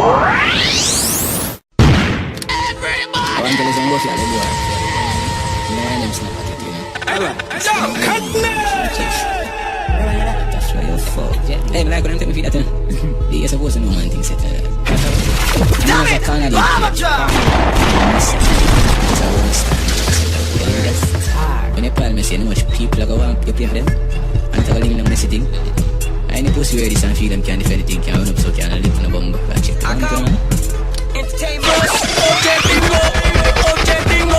Hey, like when I'm taking my feet at you're supposed to know man things set damn it! When you call me say how much people are going to play for them and tell them the messy thing I ain't pussy where this and feel them can't defend the thing can't run up so can't live in a bumbo and check the man. Entertainment, OJ Bingo, OJ Bingo,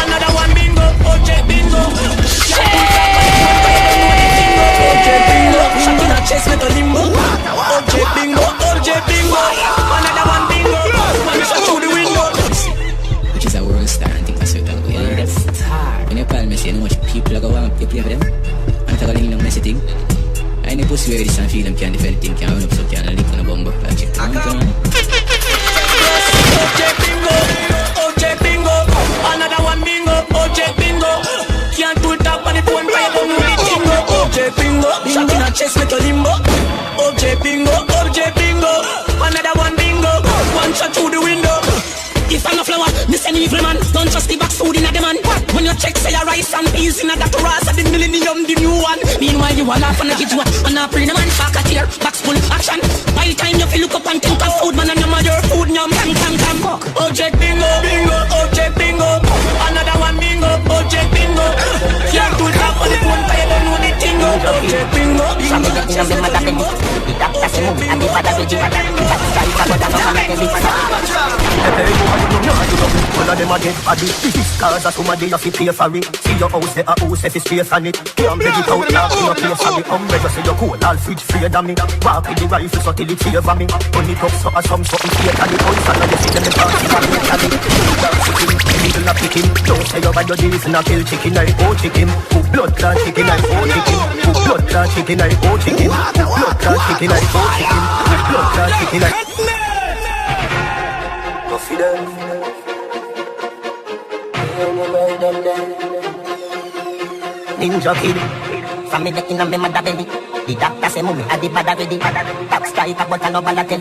another one bingo, OJ Bingo. OJ Bingo, shot in a chest with a limbo. OJ Bingo, OJ Bingo, another one bingo, one shot through the window. Which is a world star and think that's what I'm going to do. When you call me say how much people are going to play for them and tell them the messy thing I ain't pussy where this and feel them can't defend the thing can't run up so can't live in a bumbo and check the man. OJ Bingo, OJ Bingo, another one bingo, OJ Bingo. Can't do it up on the phone, play along with the tingo. OJ Bingo, shot in a chest with a limbo. OJ Bingo, OJ Bingo, another one bingo, one shot through the window. If I'm a flower, this an evil man. Don't trust the back food in a demand. When you check say a rice and peas in a that ras of the millennium, the new one. Meanwhile you all laugh and get you and I bring the man back at here, backs full action. By the time you feel look up and think of food, man, and your food nyam tam tam tam. OJ Bingo, bingo, OJ Bingo, another one bingo, OJ Bingo. Can't do that on the phone, but you don't know the tingo. OJ Bingo, bingo. All of them are dead body. This is cause of somebody you fi pay for it. See your house there a house if it's space on it. Can't beg it out now in your place of it. Umbrella say you cool, all fridge free of me. Walk with the rifle so till it favor me. Turn it up so as something fake and the house and you see them in party and you can it. Little a pick him. Don't say you bad your days and a kill chicken I oh chicken. Who blood clot chicken I oh chicken. Who blood clot chicken I oh chicken. Who blood clot chicken I oh chicken. Who blood clot chicken I go feed them. Ninja kid, from me the in a me mother belly. The doctor say mummy a the bad already. Top strike but I no bad tell.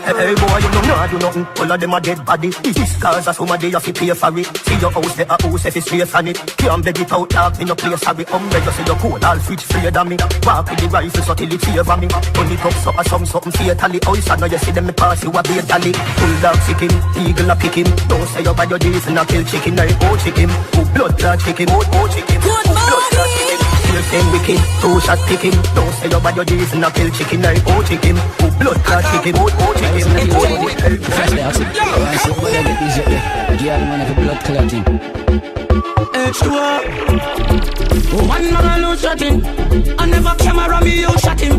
Hey boy, you know not do nothing. All of them are dead body. This is cause of somebody you fi pay for it. See your house there a house if it's space on it. Can't beg it out dark in no place sorry. Umbrella say you cool, all fridge free of me. Walk with the rifle so till it favor me. Turn it up so as something fatally. House and now you see them me pass you a beer dolly. Full dog sick him, eagle a pick him. Don't say you bad your days and a kill chicken I oh chicken. Who blood clot chicken, oh chicken. Good blood clot chicken. Still same wicked, two shot pick him. Don't say you bad your days and a kill chicken I oh chicken. Who blood clot chicken, oh chicken. Fresh day, I said, I said, what I get is up there. Give the man have a blood clotting. H2O. One man no shot him. I never camera me, you shot him.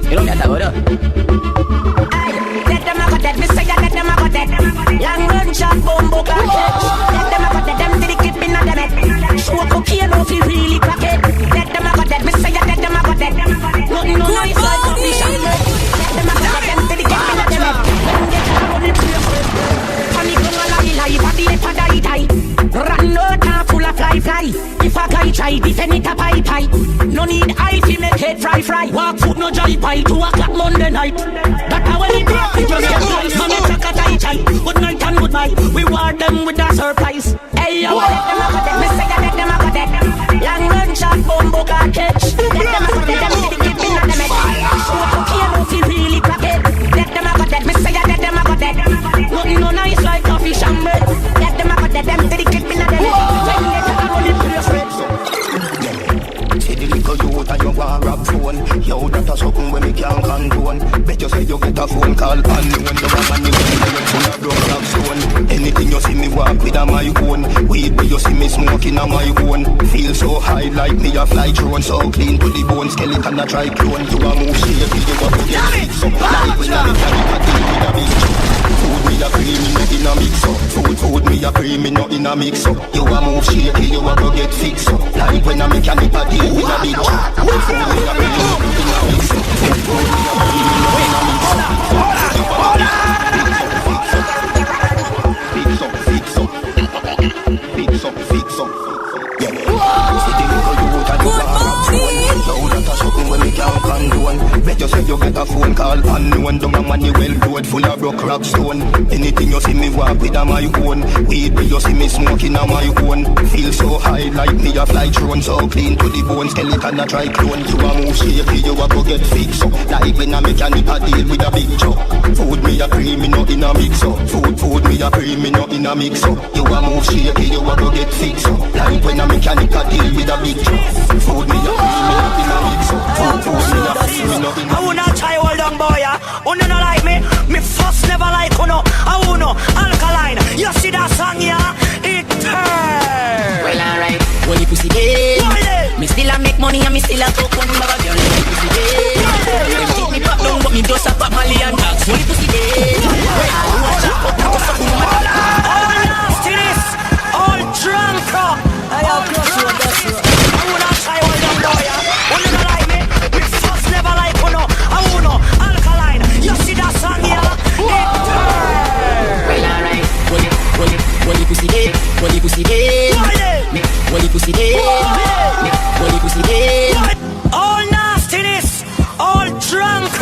You don't get that, what up? Let them have a dead, me say let them have a dead. Long run shot, bombo can catch. Let them have a dead, them to the clip in a them head. Show cocaine off, you really crack it. Let them have a dead, me say let them have a dead. Nothing no nice like coffee shop. Them a tell them to the game in a them up. When they tell them to play for it. Panic on a lie lie, body a die. Run no time full of fly. If a guy try, defend it a pie. No need eye fi make head fry. Walk foot no dry pie, 2 o'clock Monday night. That how we do it, just get life. Mommy chuck a tie. Good night and goodbye. We ward them with a surprise. Hey yo, let them a go dead. Me say let them a go dead. Long run shot, bombo can catch. Let them a go dead. Them see the clip in a them head. Show cocaine off, you really crack it. Let them a go dead. Me say let them a go dead. Nothing no nice like coffee chamber. Let them a go dead. Them see the clip in a them head. When they talk about it, play straight. See the little youth and you want rap phone. Yo, that a something when me can't condone. Bet you say you get a phone call and you when the woman you full of drugs of stone. Anything you see me walk with a my own. Weed where you see me smoking a my own. Feel so high like me a fly drone. So clean to the bone, skeleton a try clone. You a move shaky, you a to get fixed up. Like when I carry a deal with a big chop. Food me a creamy, not in a mix up. Food me a creamy, not in a mix up. You a move shaky, you a to get fixed up. Like when I make a nip a deal with a big chop. Food me a creamy, not in a mix up. Food me a creamy, not in a mix up. Hold on! Fix up. Yeah. See the little youth and you want a phone. Now that a something when me can't condone. Bet you say you get a phone call all unknown. Down a money well road full of rock, rock stone. Anything you see me walk with a my own. Weed you see me smoking a my own. Feel so high like me a fly drone. So clean to the bone, skeleton a try clone. You a move shaky, you a go get fixed up. Like when a mechanic a deal with a big truck. Food me a cream, me no in a mix up. Food me a cream, me no in a mix up. You a move shaky, you a go get fixed up. Like when a mechanic a deal with a big truck. Food me a cream, me no in a mix up. Food me a cream, me no in a mix up. I wanna try hold on boy, Uno no like me, me first never like uno. I uno, alkaline, you see that song yeah? It turn. Well alright, when you pussy dead, me still a make money and me still a fuck one bag of girl. When you pussy dead, them think me pop down but me just a pop Mali and tax. When you pussy dead, I watch out pop down so cool man. All nastiness, all drunk. I have cross road, that's road. I wanna try hold on boy, Uno no like me, me first never like uno. I uno, alkaline, you see that song yeah? It turn. Well alright, when you pussy dead, when you pussy dead, when you pussy dead, when you pussy dead. All nastiness, all drunk.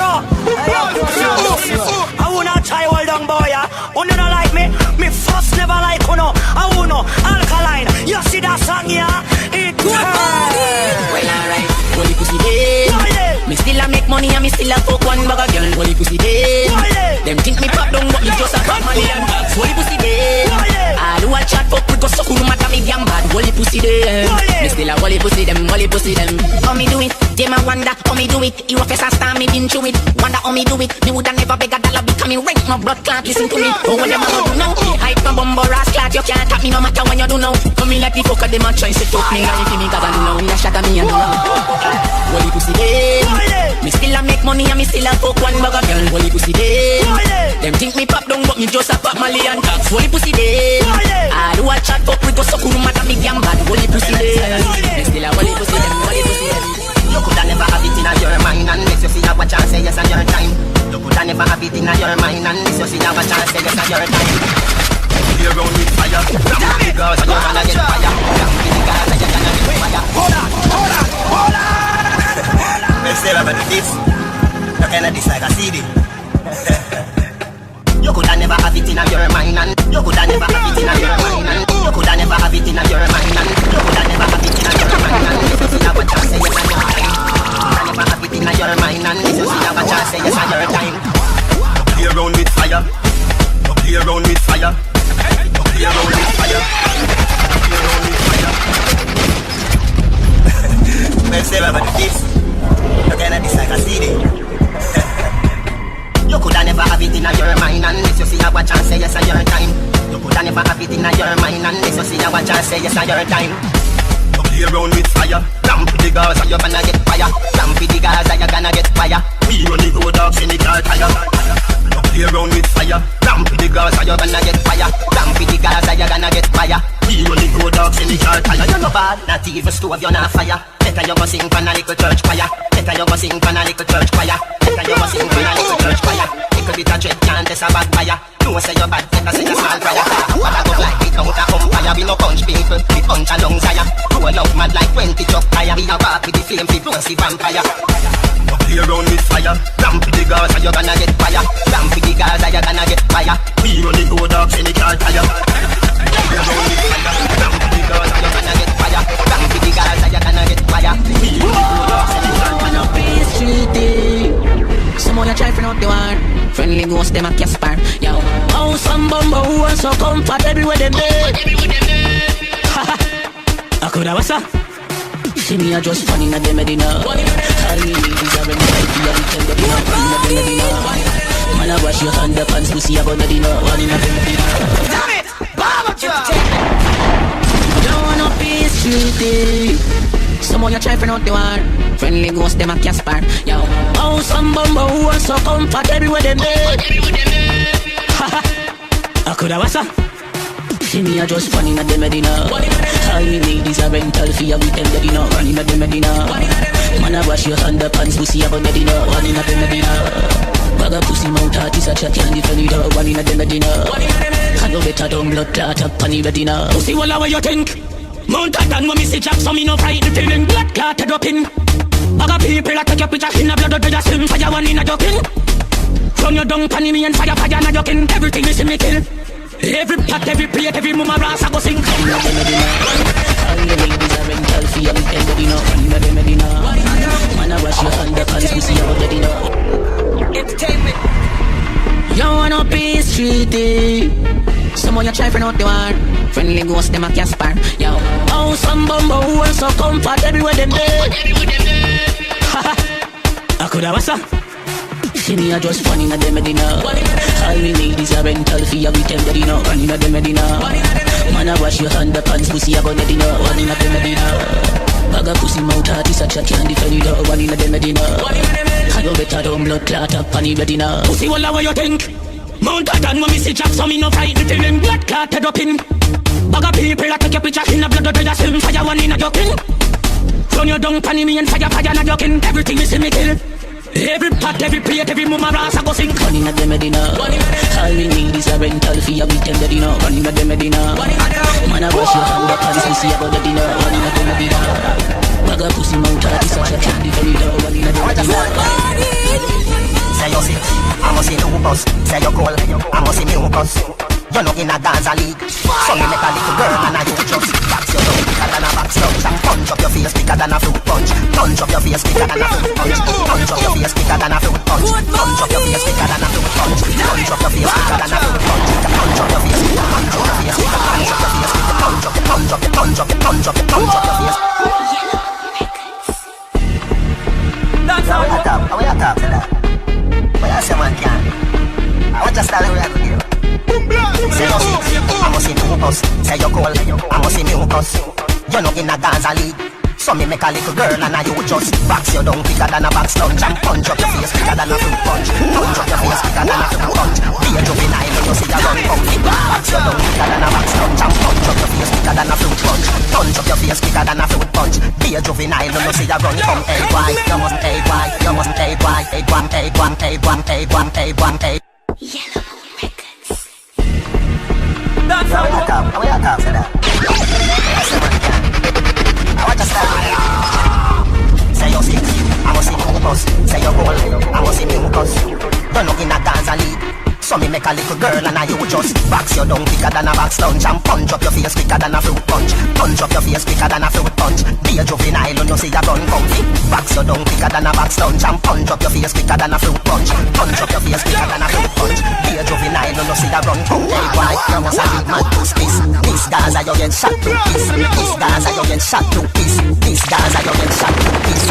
I wanna try hold on boy, Uno no like me, me first never like uno. I uno, alkaline, you see that song yeah? It Well alright, when you pussy dead, me still a make money and me still a fuck one bag of girl. When you pussy dead, them think me pop down but me just a pop Mali and tax. When you pussy dead, all who a chat fuck we go so cool matter me damn bad. When you pussy dead, me still a wally pussy them, wally pussy them. How me do it? Them a wonder how me do it. You a face a star me been through it. Wonder how me do it. Me woulda never beg a dollar because me rank no blood clot. Listen to me. Oh what them a go do now? Hype no bumbo ras clot. You can't tap me no matter when you do now. Come me like the fucker them a try to talk me. If me cause I do now, me a shot at me and do now. When you pussy dead, me still a make money and me still a fuck one bag of girl. When you pussy dead, them think me pop down but me just a pop Mali and tax. When you pussy dead, all who a chat fuck we go so cool matter me damn bad. When you pussy dead, me still a wally pussy them, wally pussy them. You coulda never have it in your mind and makes you see a watch and say yes on your time. You coulda never have it in your mind and makes you see a watch and say yes on your time. Play around with fire, damn the girls and you're gonna get fire. Damn the girls and you're gonna get fire. Hold on. Let's say about this. You kinda dislike a CD. You coulda never have it in your mind and you coulda never have it in your mind and you coulda never have it in your mind and you coulda never have it in your mind and if you see a watch and say yes on your time. You coulda never have it in your mind and if you see a watch and say yes on your time. You play around with fire. You play around with fire. You play around with fire. You play around with fire. Let's say about this. You kinda dislike a CD. You coulda never have it in your mind unless you see a watch and say yes on your time. You coulda never have it in your mind unless you see a watch and say yes on your time. You play around with fire, ramp the girls and you're gonna get fire. Ramp the girls and you're gonna get fire. We run the road dogs in the car tire. You play around with fire, ramp the girls and you're gonna get fire. Ramp the girls and you're gonna get fire. We run the road dogs in the car tire. You're no bad, not even stove, you're not fire. Better you go sing pan a little church choir. Better you go sing pan a little church choir. Better you go sing pan a little church choir. Little bit of dread can't test a bad fire. No say you're bad, better say a small prayer. What I go like it out a umpire. We no punch people, we punch a lungs higher. Roll out mad like 20 truck tire. We a walk with the flame, we close the vampire. You play around with fire, ramp with the girls and you're gonna get fire. Ramp with the girls and you're gonna get fire. We run the road dogs in the car tire. Play around with fire, ramp with the girls and you're gonna get fire. Ramp with the girls and you're gonna get fire. We run the road dogs in the car tire. Up in the street, someone you try for out the war. Friendly ghost them a Casper. Yo, oh some bumbo who are so comfort everywhere them there. I coulda what's up? See me a just funny na dem Medina. I really is a remedy to the weekend that you know. Funny na dem Medina. Man a wash your underpants, pussy a gonna dinner. Funny na dem Medina. Damn it! Bomb drop! Don't wanna be streety. Someone you try for out the war. Friendly ghost them a Casper. Yo, oh some bumbo who are so comfort everywhere them there. I coulda what's up? See me a just funny na dem Medina. All me ladies a rental fee a weekend that you know. Funny na dem Medina. Man a wash your underpants, pussy a gonna dinner. Funny na dem Medina. Bag a pussy mouth artist a chat can't defend it. Funny na dem Medina. I know better don't blood clot up funny Medina. Pussy walla what you think? Mount a dan when me see Jack so me no frightened feeling. Blood clot a dropping. Bag a people a take your picture in a blood out of your swim. Fire one in a joking. your dung pan me and fire, fire, not joking. Everything is in me kill. Every pot, every plate, every mama ras, I go sing. All the ladies are rental fee, I'm ready now. One of them ready now. Man, I wash your underpants, we see you ready now. Entertainment. You wanna be streety. Someone you try for not the war. Friendly ghost, them a Casper. Yo, oh, some bumbo who are so comfort everywhere them there. I could have a see me, I just funny na them Medina. All we need is a rental fee, a weekend Medina. One in a them Medina. Man, I wash your underpants, pussy, I go Medina. One in a them Medina. Bag a pussy mouth, heart is such a candy for you. One in a them Medina. I go better down blood clot up, funny Medina. Pussy, what you think? Mount a gun when me see Jack, so me no frightened till him. Blood clotted up in. Bag a people that take your picture in a blood, the sim. Fire one in a joking. Run your dung pan me and fire, fire, not joking. Everything is in me kill. Every pot, every plate, every mama ras, I go sing. One in a them Medina. All we need is a rental fee, a weekend Medina. One in a them Medina. Man, I wash your underpants, we see you go the dinner. One in a them Medina. Bag a pussy mouth, heart is such a candy for you. One in a them Medina. Say you sick, I must see lupus. Say you cold, I must see mucus. You're not in a Gaza league. So me make a little girl and I do just box your dough bigger than a box lunch. And punch up your face bigger than a fruit punch. Punch up your face bigger than a fruit punch. Punch up your face bigger than a fruit punch. Punch up your face bigger than a fruit punch. Punch up your face bigger than a fruit punch. Punch up your face bigger, punch up your face bigger, punch up your face bigger, punch up, punch up, punch up, punch up, punch up your face. That's how we talk. How we talk to that? What you say, man? I want to start with you. Say you sick, I must see lupus. Say you cold, I must see mucus. You're not in a Gaza league. So me make a little girl and I you just box your down bigger than a box lunch. And punch up your face bigger than a fruit punch. Punch up your face bigger than a fruit punch. Be a juvenile when you see a run comfy. Box your down bigger than a box lunch. And punch up your face bigger than a fruit punch. Punch up your face bigger than a fruit punch. Be a juvenile when you see a run come A-Y. You mustn't A-Y, you mustn't A-Y. A-1, A-1, A-1, A-1, A-1, A-1. Yellow Records. That's how we talk. How we talk to that? I want to start. Say you sick, I must see mucus. Say you cold, I must see mucus. You're not in a Gaza league. So me make a little girl and I you just box your down quicker than a box lunch. And punch up your face quicker than a fruit punch. Punch up your face quicker than a fruit punch. Be a juvenile when you see a run comfy. Box your down quicker than a box lunch. And punch up your face quicker than a fruit punch. Punch up your face quicker than a fruit punch. Be a juvenile when you see a run comfy. Why? You must have big man to space. This Gaza you get shot to piece. This Gaza you get shot to piece. This Gaza you get shot to piece.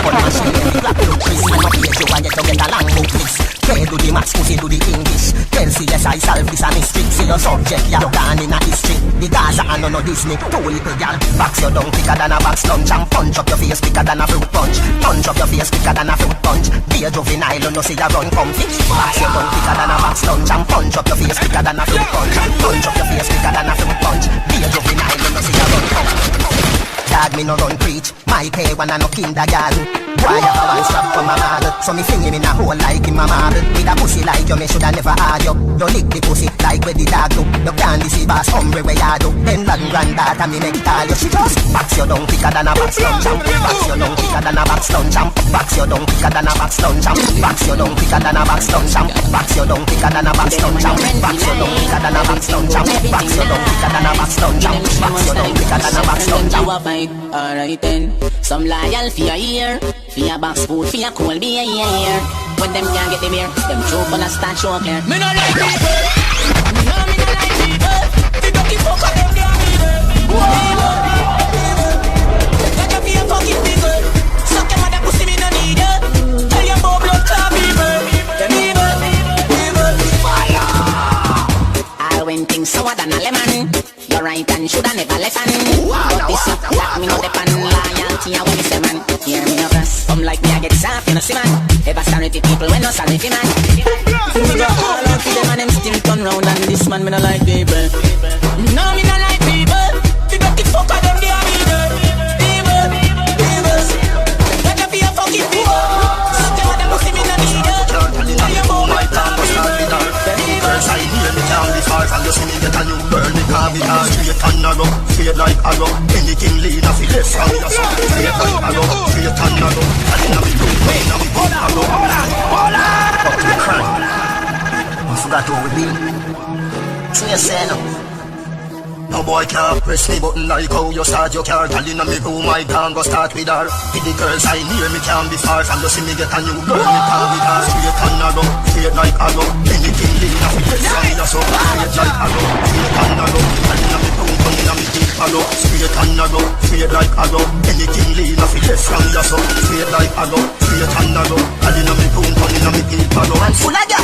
One machine black to Chris. Man up here you want to get a long book please. Play do the maths, pussy do the English. Tell see yes I solve this a mystery. See your subject, you're gone in a history. The Gaza and no Disney. Two little girl, box your down quicker than a box lunch. And punch up your face quicker than a fruit punch. Punch up your face quicker than a fruit punch. Be a juvenile, no see ya run comfy. Box your down quicker than a box lunch. And punch up your face quicker than a fruit punch. Punch up your face quicker than a fruit punch. Be a juvenile, no see ya run comfy. Dad me no run preach. My K1 and no kindergarten. Why have a one strap from my mother? So me fling him in a hole like in my marble. With a pussy like you, me shoulda never had you. You lick the pussy like where the dog do. You can't deceive us, hombre where you do. Then that granddaughter me make tell you. She just box your down quicker than a box lunch. Box your down quicker than a box lunch. Box your down quicker than a box lunch. Box your down quicker than a box lunch. Box your down quicker than a box lunch. Box your down quicker than a box lunch. Box your down quicker than a box lunch. Box your down quicker than a box lunch. Alright then, some loyal for your ear. For your box food, for your cold beer, yeah. When them can't get the beer, them choke on a start choking. Me no like people. Me no like people. The ducky fuck on them damn people. Got you for your fucking people. Suck your mother pussy, me no need you. Tell your boy blood clot people. Them evil. Fire. All when things sour than a lemon. You're right and shoulda never listen. But this up like me no depend. Loyalty and what me say man. Hear me no cross. Come like me I get soft, you know see man. Ever sorry to people when no sorry for man. Me go all out for them and them still turn round. And this man me no like people. No me no like people. You got the fuck of them they are evil. Got you for your fucking people. Suck your mother pussy me no need you. Tell your boy my plan was not be done. First I hear me down the far and you see me get a new burn the car because straight and narrow, straight like arrow. Anything lean off the left from your side. Straight like arrow, straight and narrow. And in a me room, in a me book arrow. Fuck the crime. got who we be. So you say no. No boy can't press me button like how you start your car. Tell in me room I can't go start with her. With the girls I near me can't be far from. You see me get a new girl, me can't be her. Straight and narrow, straight like arrow. Anything lean off it, from me so. Straight like arrow, straight and narrow. Tell in me room, come in me deep arrow. Straight and narrow, straight like arrow. Anything lean off it, from me so. Straight like arrow, straight and narrow. Tell in me room, come in me deep arrow. And full of ya.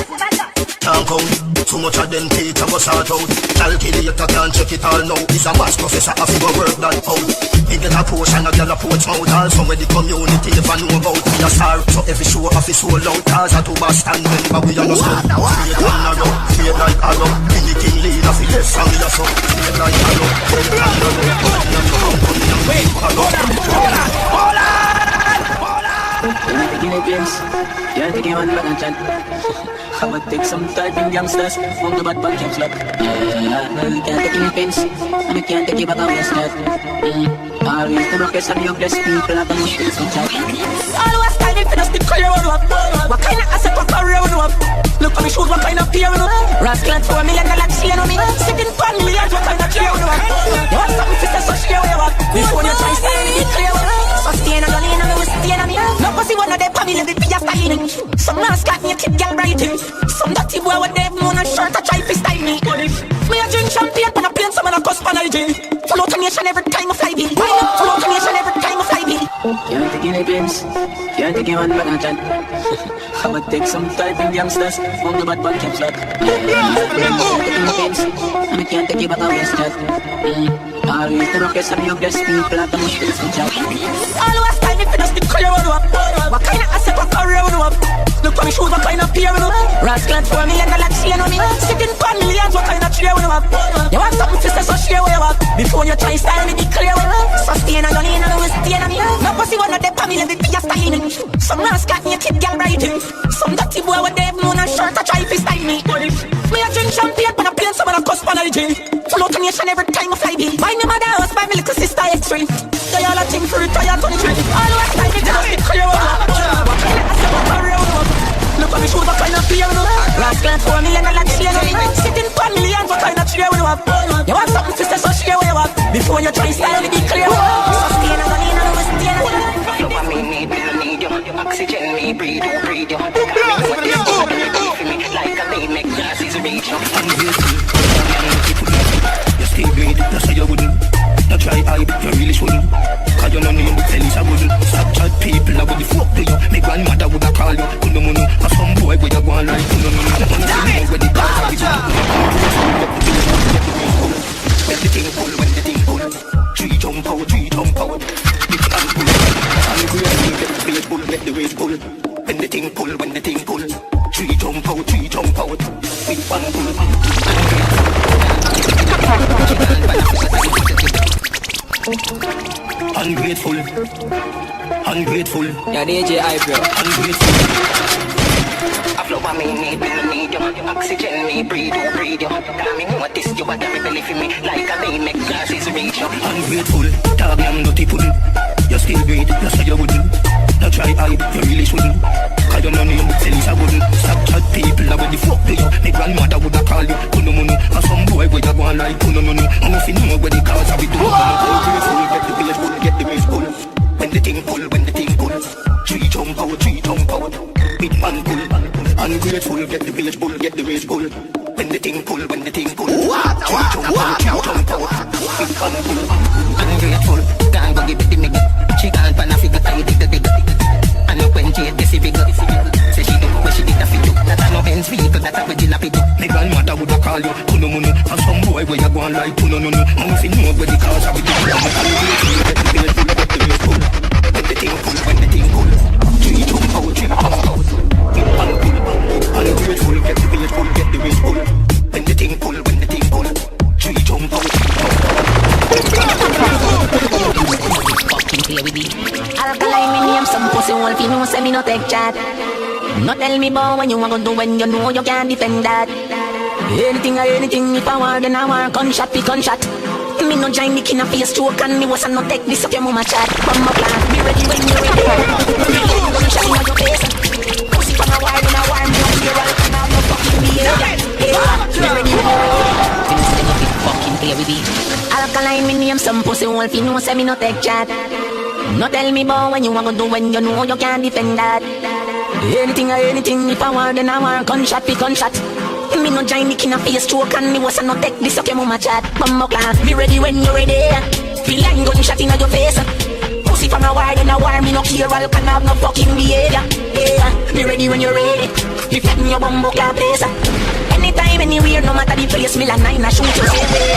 Can't count, too much of them teeth I go sort out. Calculator can't check it all now. He's a maths professor, I figure work that out. He get a portion, a girl a porch mouth. Also where the community never know about. We a star, so every show off is sold out. Cause a two Boston member, we a no stop. Straight and narrow, straight like arrow. Anything lead off it, left from me a so. Straight like arrow, straight and narrow. Wait, hold on. You ain't taking a games, you ain't taking one back and chat. I would take some type in youngsters from the bad bunch of slap. You can't take any pins, and you can't take it back out your step. Always the rockets and your blessed people have the most things to chat. Always standing for us to clear on up. What kind of asset what career on up? Look at me shoes, what kind of peer on up? Rascal $4 million chain on me. Sitting for millions, what kind of cheer on up? You want something to say, so share with you up. Before you try to stand, you get clear on up. So stay on your lane and we stay on me. No pussy one of them family, they be a styling. Some nice cat me a kid girl writing. Some dirty boy with them moon and shirt a try to style me. Me a drink champagne, but I play some of the cuss panel. Full automation every time I fly bill. Full automation every time I fly bill. You ain't taking a games, you ain't taking one back and chat. I would take some type in youngsters from the bad bunch of slap. You ain't taking a games, and you can't take it back out your step. Always the rockets and your blessed people have the most things to chat. Always standing for us to clear on up. What kind of asset what career on up? Look at me shoes, what kind of peer on up? Rascal $4 million chain on me. Sitting for millions, what kind of cheer on up? You want something to say, so share with you up. Before you try style me, be clear with you. So stay on your lane and we stay on me. No pussy one of them family, they be a styling. Some nice cat me a kid girl writing. Some dirty boy with them moon and shirt a try to style me. Me a drink champagne, but I play some of the cuss panel. Full automation every time I fly bill. My mother house, my little sister extreme. They all a thing for retired 23. Always like me to just be clear on up. What kind of asset what career on up? Look at me shoes, what kind of peer on up? Rascal $4 million chain on me. Sitting for millions, what kind of cheer on up? You want something to say, so share with you up. Before you try style me, be clear on up. So stay on the lane and we stay on the lane. Look at me, need you. Oxygen me, breathe you. Come in with this good, for me like a lame, make glasses reach you. You still great, that's how you wouldn't. Not try hype, you really shouldn't. Cause you know name, tell us I wouldn't. Stop chat people, I would the fuck do you. My grandmother would have called you, kuno. Cause some boy with a go on like kuno. When the cars are with everything cool, when the thing cool. Three jump out. Big man pull. And if we are seeing get the pull, get the race pull. When the thing pull. Three jump out. Big man pull. Ungrateful. Yeah, DJ Eyebrow. Ungrateful. I flow by me, need you. Oxygen me, breathe you. Tell me what this you want every belly for me. Like a lame, make glasses reach you. Ungrateful, dog, I'm not people. You're still great, that's how you wouldn't. Not try hype, you really shouldn't. Cause you know name, tell us I wouldn't. Stop chat people, I would the fuck do you. My grandmother would have called you, kuno. Cause some boy would have gone like kuno. I'm if you know where the cars are we do. Ungrateful, get the village pull, get the race pull. When the thing pull. Three jump out. Big man pull. Ungrateful, get the village pull, get the race pull. When the thing pull. Three jump out. Big man pull. Ungrateful, can't go give it the nigga. She can't pan a figure, I dig the digger. I know when she had this figure. Say she don't know where she did a figure. That I know Benz vehicle, that's a way she lapid. My grandmother would have called you, kuno. And some boy where you go on like kuno. I'm if you know where the cars are with the ungrateful, get the village pull, get the race pull. When the thing pull. Three jump out. Big man pull. Ungrateful, get the village pull, get the race pull. When the thing pull. Three jump out. Alkaline me name, some pussy wolf, you know, say me no take chat. No tell me about when you want to do when you know you can't defend that. Anything, if I want, then I want gunshot. Me no join the king of face stroke and me wasn't no take this up your mama chat. From my plan, be ready when you're ready. Gunshot in your face. Pussy from a wire in a wire, me no fear, I'll come out no fucking behavior. feet. Alkaline me name some pussy wolf, you know say me no take chat. No tell me about when you want to do when you know you can't defend that. Anything or anything, if I want then I want gunshot, be gunshot. Me no join the king of face stroke and me was a no take this okay mama chat. Mama class, be ready when you're ready. Feel like gunshot in your face. Pussy from a war, then a war, me no care, all can have no fucking behavior. Yeah, be ready when you're ready. If you your bumbo clap place. Anytime, anywhere, no matter the place, me like 9, I shoot you same way.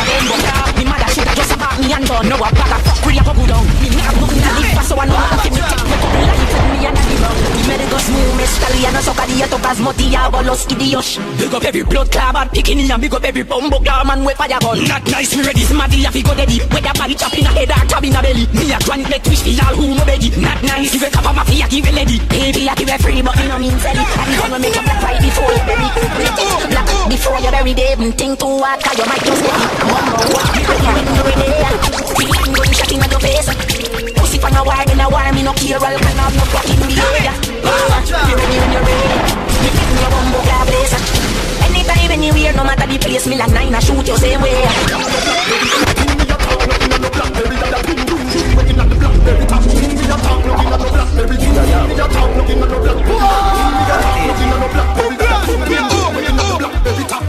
Me mother shoot, I just about me and done. No, I bag a fuck, really, I go down. Me not nothing to live, so I know nothing. Me take me couple life, put me and I give up. Me made it go smooth, me stally, and I suck at the top as moti, I will lost idiosh. Big up every blood club, and picking in, and big up every bumbo club, man, with fire gun. Not nice, me ready, smarty, I go daddy. With a body chop in a head, or tab in a belly. Me a grand let twist, feel all who no beggy. Not nice, give a cup of my fee, I give a lady. Baby, I give a free, but me no mean selly. I be gonna make a black right before you bury. Black before you bury, babe, think too hard, cause you might just get it. Be ready when you're ready. Feel like I'm gonna shot in your face. Pussy from a war, then a war, me no care, all can have no fucking behavior. Be ready when you're ready. Me fit me a bumbo clap place. Anytime, anywhere, no matter the place, me like 9, I shoot you same way.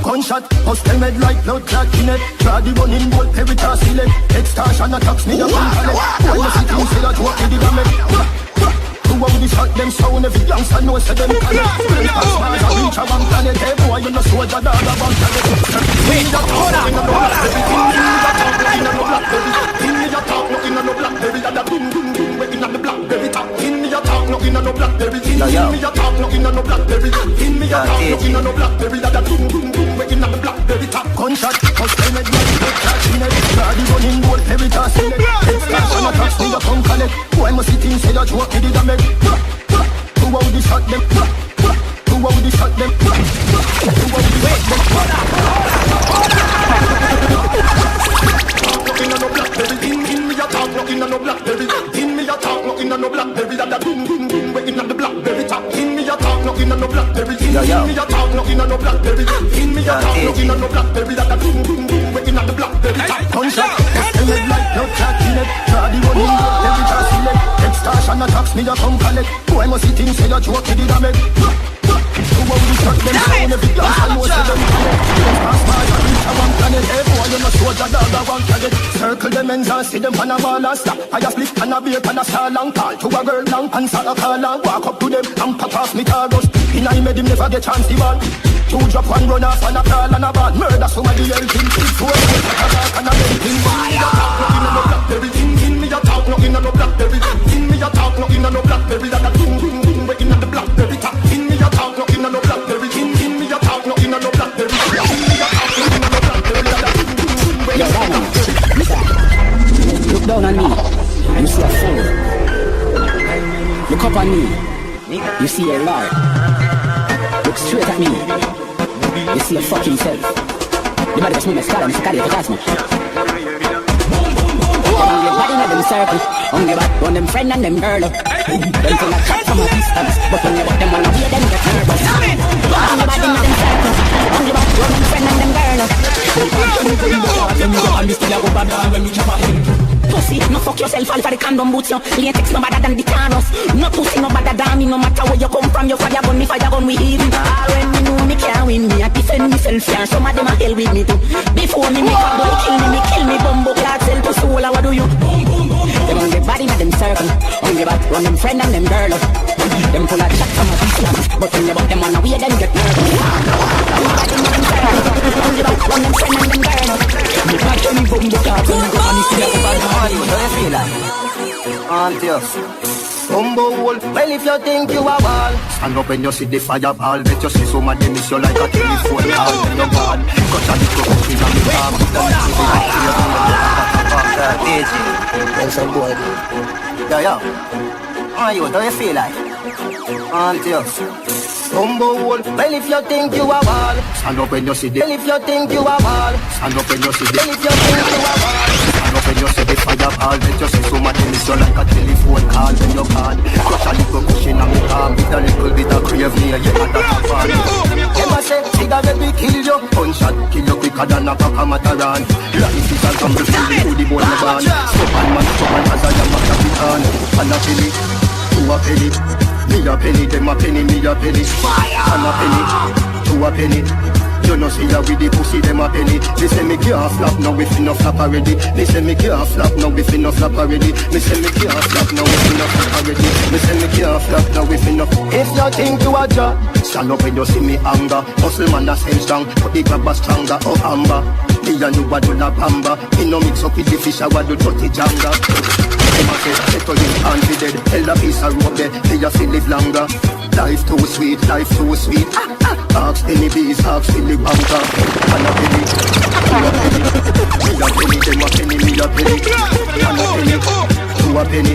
Gunshot, hostel med like blood clot in it. Try the gun in bolt, peritas select. Extortion attacks me a gun pallet. Why you sit and say that what they did a make? Who want the shot them sound every youngster know say them connect. When it pass by a reach a one planet, hey boy you no soldier dog a one planet. Wait, hold on, in me a talk, no in a no blackberry. That a boom boom boom, we in a the blackberry top. In me a talk, no in a no blackberry. In me a talk, no in a no blackberry. In me a talk, no in a no blackberry. That a boom boom boom, we in a the blackberry top. Gunshot, hustle med like blood clot in it. Body running bolt, peritas in it. Extortion attacks me a come collect. Why must it think say that what they did a make? Who want the shot them? Who want the shot them? Who want the shot them? In a no blackberry, in me a talk, no in a no blackberry. In me a talk, no in a no blackberry. That a boom boom boom, we in a the blackberry top. In me a talk, no in a no blackberry. In me a talk, no in a no blackberry. In me a talk, no in a no blackberry. That a boom boom boom, we in a the blackberry top. Gunshot, hustle med like blood clot in it. Try the running bolt, every time select. Extortion attacks me a come collect. Why must it think say that joke he did a make? Who want the shot them sound every youngster know say them connect. Pass by a reach a one planet, hey boy you no soldier dog a one cadet. Circle them ends and see them on a wall and stop. I a split and a beer and a star long call to a girl long pants and a call and walk up to them and pop off me targos. In I made him never get chance the ball. Two drop one run off and a call and a ball. Murder somebody else in 6 to 8 and a belting. In me a talk no in a no blackberry. In me a talk no in a no blackberry. That a boom boom boom we in a the blackberry top. In me a talk no in a no blackberry. In me a talk no in a no blackberry. In me a talk no in a no blackberry. That a boom boom boom we in a no blackberry. Look down on me, you see a fool. Look up on me, you see a lord. Look straight at me, you see a fucking self. The body that's me, my scar, I'm sick of me. Body in them circle, only back on them friend and them girl. Them feel like chat from a distance, but when you got them on the way, them get nervous. Only body in them circle, only back on them friend and them girl. Pussy, no fuck yourself, all for the condom boots, yo. Latex no better than the Thanos. No pussy no better than me, no matter where you come from. You fire gun, me fire gun, we even. All when me know me can't win me, I defend myself, yeah. Some of them a hell with me too. Before me make a boy kill me, bumbo clad, sell to soul, what do you? Them on the body in them circle, on the back, run them friend and them girl. Them full of chat from a distance, but when you bought them on the way, them get nervous. On the back, run them friend and them girl. Me back to me bumbo clad, when you go on the street, how do you feel like? Aren't you? Bumbo hole, well if you think you are wall, stand up when you see the fireball. Bet you see some of them miss you like a telephone call. When you're gone, cut a little cook in the arm. Tell some boy. Yeah. How you, do you feel like? Aren't you? Bumbo hole, well if you think you are wall, stand up when you see the. Well if you think you are wall, stand up when you see the. Well if you think you are wall, stand up when you see the fireball. Bet you see some of them miss you like a telephone call. When you're gone, cut a little cushion on me arm. With a little bit of gravy, you got that fun. Them a say, mother baby kill you. Gunshot kill you quicker than a Pacamataran. Life is a gamble for the boy no ban. Stop and man, stop and as I am a capitan. And a penny, two a penny. Me a penny, them a penny, me a penny. And a penny, two a penny. You know see ya with the pussy, them a penny. They say me can't flap, now we finna flap already. They say me can't flap, now we finna flap already. Me say me can't flap, now we finna flap already. Me say me can't flap, now we finna. If nothing to a job, stand up when you see me anger. Hustle man that stand strong, but the grabber stronger. Oh amber, me and you a do la bamba. Me no mix up with the fish, I wa do dirty janga. Them a say, settle this and be dead. Tell the piece of rope there, they a fi live longer. Life too sweet, life too sweet. Ask any bees, ask any banker. And a penny, me a penny, them a penny, me a penny. And a penny, two a penny.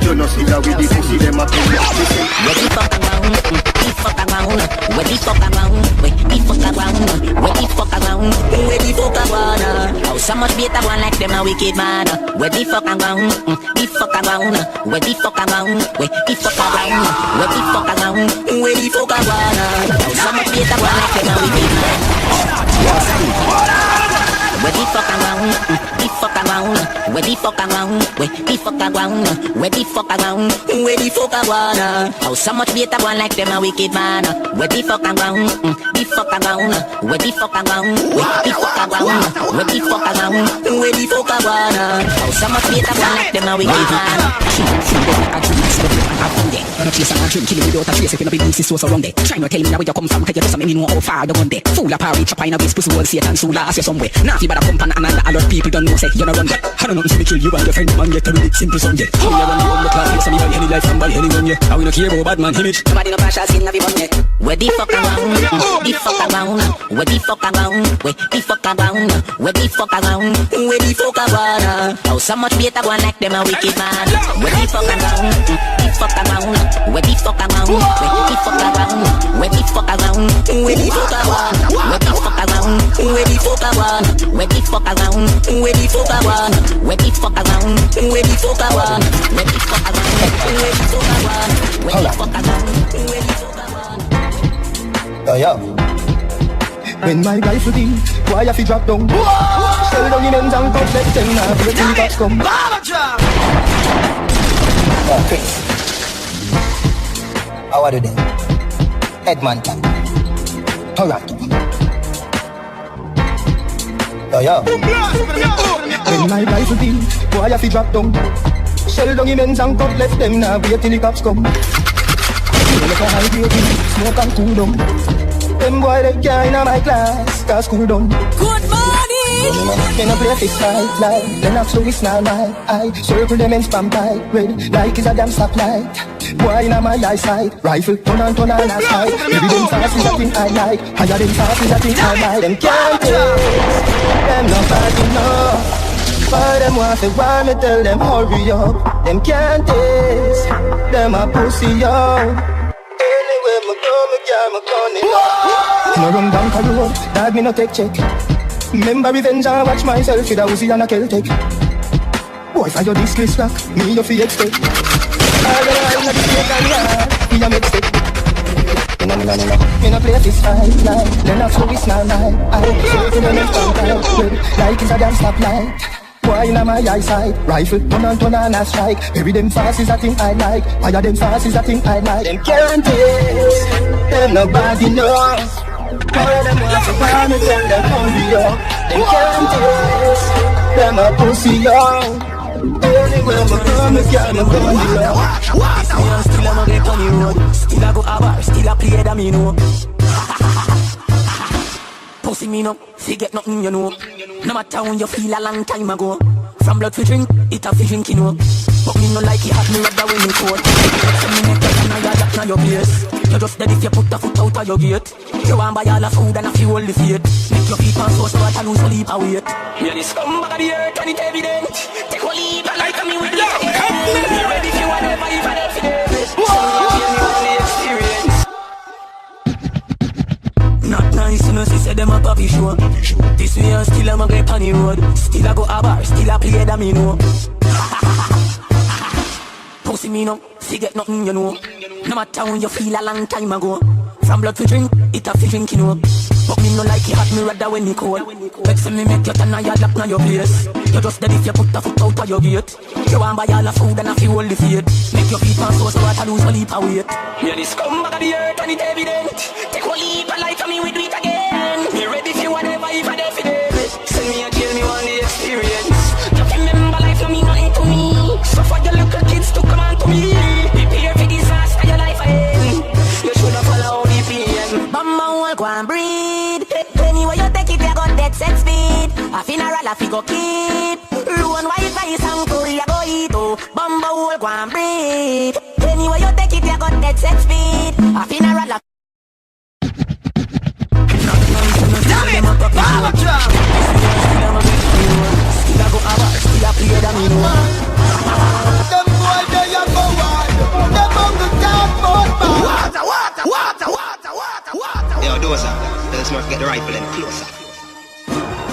You know see ya with the pussy, them a penny. Where the fuck around? The fuck around? Where the fuck around? Where the fuck around? Where the fuck around? Where the fuck around? How so much better one like them a wicked man? Where the fuck around? The fuck around? Where the fuck around? Where the fuck around? Where the fuck around? Where the fuck around? How so much better one like them a wicked man? Where the fuck around? The fuck around? Where the fuck around? Where the fuck around? Where the fuck around? Where the fuck around? How so much better one like them a wicked man? Where the fuck around? The fuck around? Where the fuck around? Where the fuck around? Where the fuck around? Where the fuck around? How so much better one like them a wicked man? No chase and drink, kill you without a trace. If you no be this so surrounded. Try not tell me now where you come from, cause you just me know how far you gone there. Fool a party, chop in a waist, pussy wall, Satan, so last you somewhere. Now if you better come and other people don't know, say you no run there. I don't know if you kill you and your friend, man, get to read it simple someday. How you run the whole class, make some any life and by any gun, yeah. How we no care about bad man image. Nobody no partial skin, never bun yet. Where the fuck around? The fuck around? Where the fuck around? Where the fuck around? Where the fuck around? Where the fuck around? How so much better one like them a wicked man? Where the fuck around? The fuck around? Where the fuck around? Where the fuck around? Where the fuck around? Where the fuck around? Where the fuck around? Where the fuck around? Where the fuck around? Where the fuck around? Where the fuck around? Where the fuck around? Where the fuck around? Where the fuck around? Where the fuck around? Where the fuck around? Yo. When my rifle ding, why have you drop down? Shell down in ends and cut let them now. Let the cops come. Oh, Chris. How are you then? Edmonton. Toronto. Yo. When my rifle ding, why have you drop down? Shell down in ends and cut let them now. Wait till the cops come. Like a high grade, smoke and cool down. Them boy they can't in my class, cause cool down. Good morning! Can I play a fist fight like then I'm slowly snarl my eye. Circle them and spam tight, red like is a damn stoplight. Boy in my eyesight, rifle turn and a sight. Maybe them fast is a thing I like, higher than fast is a thing I like. Them can't take, them not bad enough. For them want to want me tell them hurry up. Them can't taste, them a pussy up. No run down the road, dog me no take check. Remember revenge and watch myself with a Uzi and a Celtic. Boy, for your disgrace rock, me you fi expect. All the time na this make and yard, me a make step. Me no play this fight like, then I slow it's not like I say to them in front of like it's a damn stoplight. Boy in my eyesight, rifle turn and a strike. Bury them fast is a thing I like, fire them fast is a thing I like. Them can't taste, them nobody knows. All them want to buy me, tell them hurry up. Them can't taste, them a pussy young. Anywhere me go, me can't me go me still a no get on the road. Still a go a bar, still a play that me know. Pussy me no, forget nothing you know. No matter when you feel a long time ago. From blood to drink, it a fi drink you know. But me no like it hot, me rather when me cold. So me neck up now you jack now your place. You just dead if you put a foot out of your gate. You want buy all the food and a fuel the fate. Make your feet pass so I can lose sleep and wait. Me the scumbag of the earth and it evident. Take a leap and like me with the be ready if you want ever if I don't forget. So you feel the experience. Not nice, you know, she said them a puppy show. This way and still I'm a grip on the road. Still I go a bar, still I play that me know. Pussy me no, forget nothing you know. No matter when you feel a long time ago. From blood to drink, it a fi drink you know. But me no like it hot, me rather when it cold. Vex me make you turn and you lock on your place. You just dead if you put a foot out of your gate. You want buy all the food and a few only feet. Make your feet pass so I lose a leap of weight. Yeah, this come back of the earth and it's evident. Take a leap of life and me we do it again. Me ready for whatever if I definite. Send me a jail, me want the experience. Just remember life no mean nothing to me. So for your little kids to come on to me. Prepare for disaster your life ahead. You shoulda follow the PM. Bamba wall go and breed. Anyway you take it, you got dead set speed. A funeral a fi go keep. Loan white rice and curry a go eat. Oh, Bamba wall go and breed. Anyway you take it, you got dead set speed. A funeral a Damn it! Power drop! Still a go hour, still a play the me know. Them boy they a go wild. Them on the top board. Water. Yo, Dosa, let's not get the rifle in closer.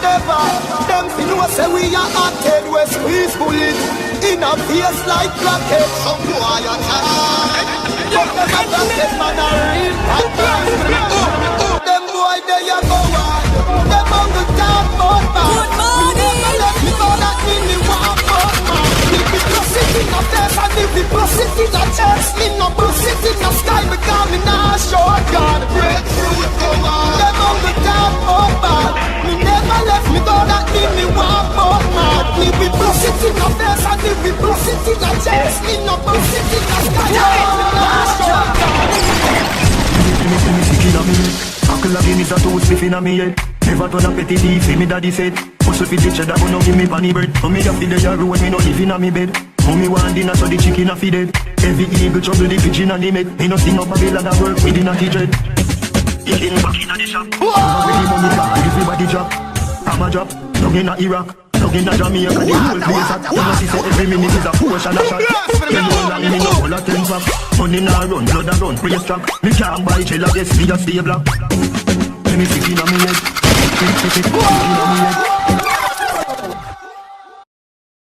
Never. Them fi know say we a acted. We squeeze bullet in a face like rocket. Some boy a time. But them a rocket man a real pattern. Them boy they a go wild. Them on the top board. Good morning. Me never let me know that me want more man. If we plus it in a face and if we plus it in a chest, me no plus it in the sky because me nah sure God. Breakthrough come on. Them on the top board man. Me never let me know that me want more man. If we plus it in a face and if we plus it in a chest, me no plus it in the sky because me nah sure God. Me sick inna me head. Uncle a give me a tooth spliff inna me head. Never turn a petty thief, me daddy said. Hustle fi the cheddar, but no give me panny bread. So me a fi the road, me no live inna me bed. Mommy want dinner, so the chicken a fi dead. Every eagle trouble the pigeon and the meg. Me no sting up a bill and a work within a dread. Eating back inna the shop. When the money back, everybody drop. I'm a drop, dug inna Iraq. Dug inna Jamaica, the whole place hot. You know see say every minute is a portion of shot. You know long me no hold a 10 pack. Money nah run, blood a run, race track. Me can't buy chill, I guess me a stay black. Let me sick inna me head. Sick inna me head.